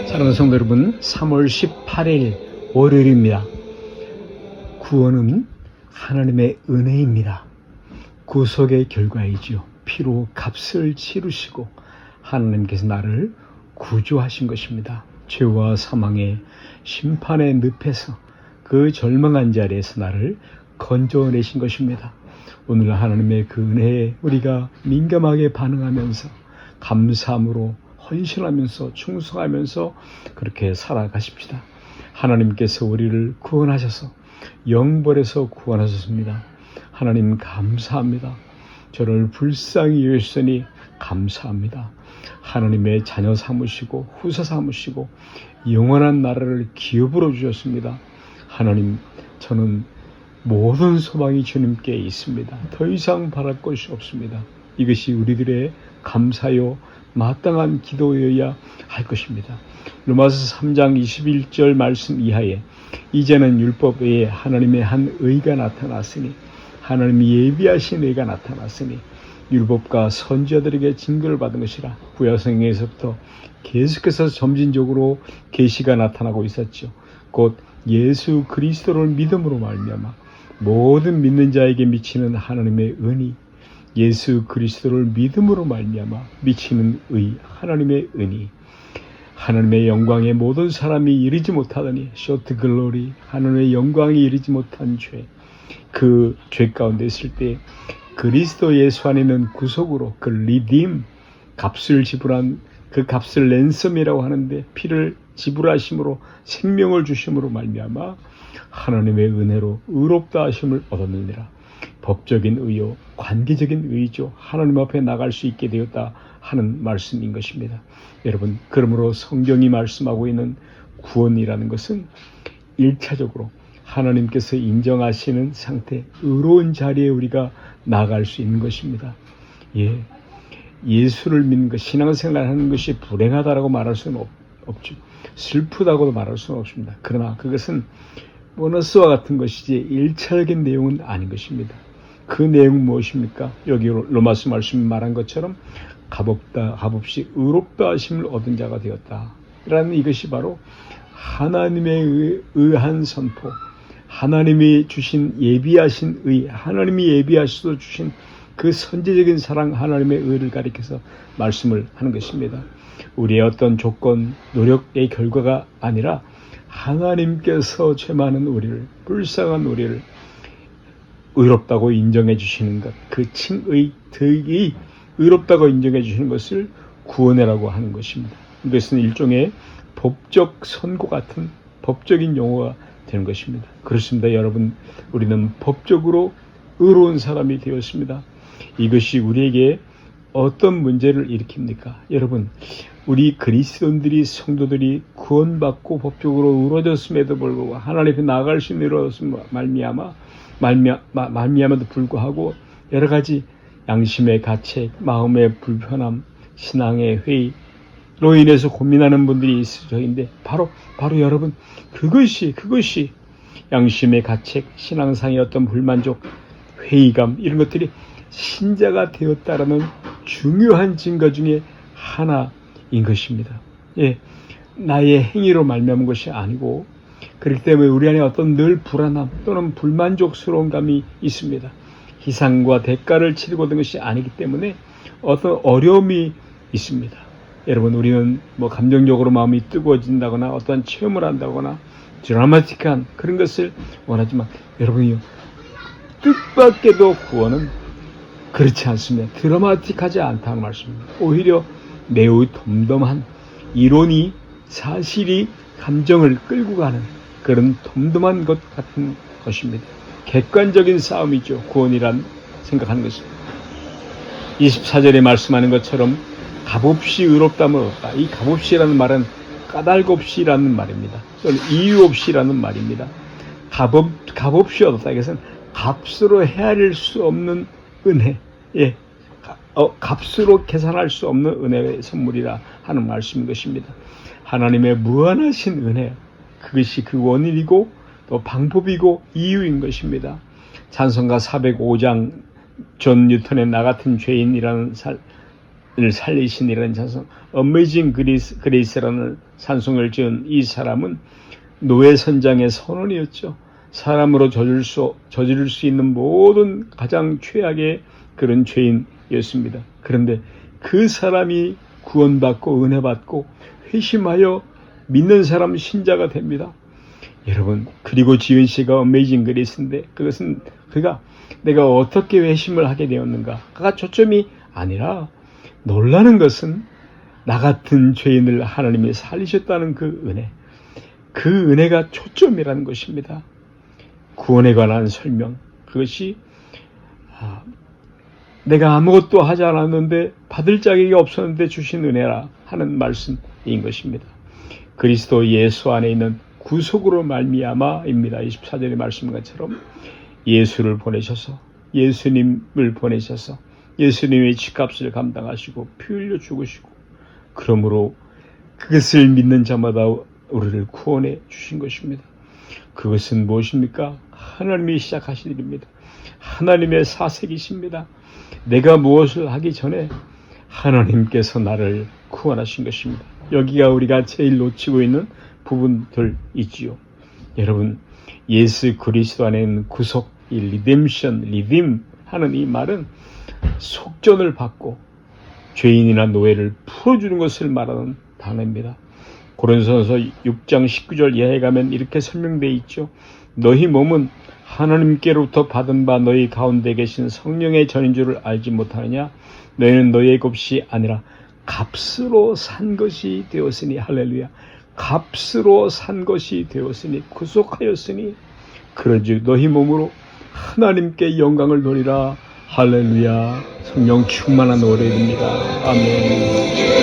사랑하는 성도 여러분, 3월 18일 월요일입니다. 구원은 하나님의 은혜입니다. 구속의 결과이지요. 피로 값을 치르시고 하나님께서 나를 구조하신 것입니다. 죄와 사망의 심판의 늪에서 그 절망한 자리에서 나를 건져내신 것입니다. 오늘 하나님의 그 은혜에 우리가 민감하게 반응하면서 감사함으로 헌신하면서 충성하면서 그렇게 살아가십시다. 하나님께서 우리를 구원하셔서 영벌에서 구원하셨습니다. 하나님 감사합니다. 저를 불쌍히 여기시니 감사합니다. 하나님의 자녀 삼으시고 후사 삼으시고 영원한 나라를 기업으로 주셨습니다. 하나님, 저는 모든 소망이 주님께 있습니다. 더 이상 바랄 것이 없습니다. 이것이 우리들의 감사요 마땅한 기도여야 할 것입니다. 로마서 3장 21절 말씀 이하에 이제는 율법 외에 하나님의 한 의가 나타났으니 하나님이 예비하신 의가 나타났으니 율법과 선지자들에게 징조를 받은 것이라. 구약성경에서부터 계속해서 점진적으로 계시가 나타나고 있었죠. 곧 예수 그리스도를 믿음으로 말미암아 모든 믿는 자에게 미치는 하나님의 은이, 예수 그리스도를 믿음으로 말미암아 미치는 의, 하나님의 은이, 하나님의 영광에 모든 사람이 이르지 못하더니 쇼트 글로리, 하나님의 영광이 이르지 못한 죄, 그 죄 가운데 있을 때 그리스도 예수 안에 있는 구속으로 그 리딤, 값을 지불한 그 값을 랜섬이라고 하는데 피를 지불하심으로 생명을 주심으로 말미암아 하나님의 은혜로 의롭다 하심을 얻었느니라. 법적인 의요, 관계적인 의죠. 하나님 앞에 나갈 수 있게 되었다 하는 말씀인 것입니다. 여러분, 그러므로 성경이 말씀하고 있는 구원이라는 것은 1차적으로 하나님께서 인정하시는 상태, 의로운 자리에 우리가 나갈 수 있는 것입니다. 예수를 믿는 것, 신앙생활 하는 것이 불행하다라고 말할 수는 없죠. 슬프다고도 말할 수는 없습니다. 그러나 그것은 보너스와 같은 것이지 1차적인 내용은 아닌 것입니다. 그 내용은 무엇입니까? 여기 로마서 말씀이 말한 것처럼 값없이 의롭다 하심을 얻은 자가 되었다 라는 이것이 바로 하나님의 의한 선포, 하나님이 주신 예비하신 의, 하나님이 예비하셔서 주신 그 선제적인 사랑, 하나님의 의를 가리켜서 말씀을 하는 것입니다. 우리의 어떤 조건, 노력의 결과가 아니라 하나님께서 죄 많은 우리를, 불쌍한 우리를 의롭다고 인정해 주시는 것, 그 칭의, 득이 의롭다고 인정해 주시는 것을 구원이라고 하는 것입니다. 이것은 일종의 법적 선고 같은 법적인 용어가 되는 것입니다. 그렇습니다. 여러분, 우리는 법적으로 의로운 사람이 되었습니다. 이것이 우리에게 어떤 문제를 일으킵니까? 여러분, 우리 그리스도인들이, 성도들이 구원받고 법적으로 의로워졌음에도 불구하고 하나님 앞에 나아갈 수 있는 의로웠음 말미암아도 불구하고 여러 가지 양심의 가책, 마음의 불편함, 신앙의 회의로 인해서 고민하는 분들이 있을 터인데 바로 여러분, 그것이 양심의 가책, 신앙상의 어떤 불만족, 회의감, 이런 것들이 신자가 되었다라는 중요한 증거 중에 하나인 것입니다. 나의 행위로 말미암은 것이 아니고, 그렇기 때문에 우리 안에 어떤 늘 불안함 또는 불만족스러운 감이 있습니다. 희생과 대가를 치르고 된 것이 아니기 때문에 어떤 어려움이 있습니다. 여러분, 우리는 감정적으로 마음이 뜨거워진다거나 어떤 체험을 한다거나 드라마틱한 그런 것을 원하지만, 여러분이요, 뜻밖에도 구원은 그렇지 않습니다. 드라마틱하지 않다는 말씀입니다. 오히려 매우 덤덤한 이론이, 사실이 감정을 끌고 가는 그런 덤덤한 것 같은 것입니다. 객관적인 싸움이죠. 구원이란 생각하는 것은. 24절에 말씀하는 것처럼 값없이 의롭다면 얻었다. 이 값없이라는 말은 까닭 없이라는 말입니다. 또는 이유 없이라는 말입니다. 값없이 얻었다. 이것은 값으로 헤아릴 수 없는 은혜, 값으로 계산할 수 없는 은혜의 선물이라 하는 말씀인 것입니다. 하나님의 무한하신 은혜, 그것이 그 원인이고 또 방법이고 이유인 것입니다. 찬송가 405장 존 뉴턴의 나 같은 죄인이라는 을 살리신이라는 찬송, 어메이징 그레이스라는 찬송을 지은 이 사람은 노예 선장의 선원이었죠. 사람으로 저지를 수 있는 모든 가장 최악의 그런 죄인이었습니다. 그런데 그 사람이 구원받고 은혜받고 회심하여 믿는 사람 신자가 됩니다. 여러분, 그리고 지은 씨가 어메이징 그레이스인데 그것은 그가 내가 어떻게 회심을 하게 되었는가가 초점이 아니라, 놀라는 것은 나 같은 죄인을 하나님이 살리셨다는 그 은혜, 그 은혜가 초점이라는 것입니다. 구원에 관한 설명, 그것이 내가 아무것도 하지 않았는데 받을 자격이 없었는데 주신 은혜라 하는 말씀인 것입니다. 그리스도 예수 안에 있는 구속으로 말미암아입니다. 24절의 말씀인 것처럼 예수님을 보내셔서 예수님의 죗값을 감당하시고 피 흘려 죽으시고, 그러므로 그것을 믿는 자마다 우리를 구원해 주신 것입니다. 그것은 무엇입니까? 하나님이 시작하신 일입니다. 하나님의 사색이십니다. 내가 무엇을 하기 전에 하나님께서 나를 구원하신 것입니다. 여기가 우리가 제일 놓치고 있는 부분들이지요. 여러분, 예수 그리스도 안에 있는 구속, 이 리딤 하는 이 말은 속전을 받고 죄인이나 노예를 풀어주는 것을 말하는 단어입니다. 고린도전서 6장 19절 이하에 가면 이렇게 설명되어 있죠. 너희 몸은 하나님께로부터 받은 바 너희 가운데 계신 성령의 전인 줄을 알지 못하느냐? 너희는 너희의 것이 아니라 값으로 산 것이 되었으니, 할렐루야. 값으로 산 것이 되었으니, 구속하였으니, 그런즉 너희 몸으로 하나님께 영광을 돌리라. 할렐루야. 성령 충만한 노래입니다. 아멘.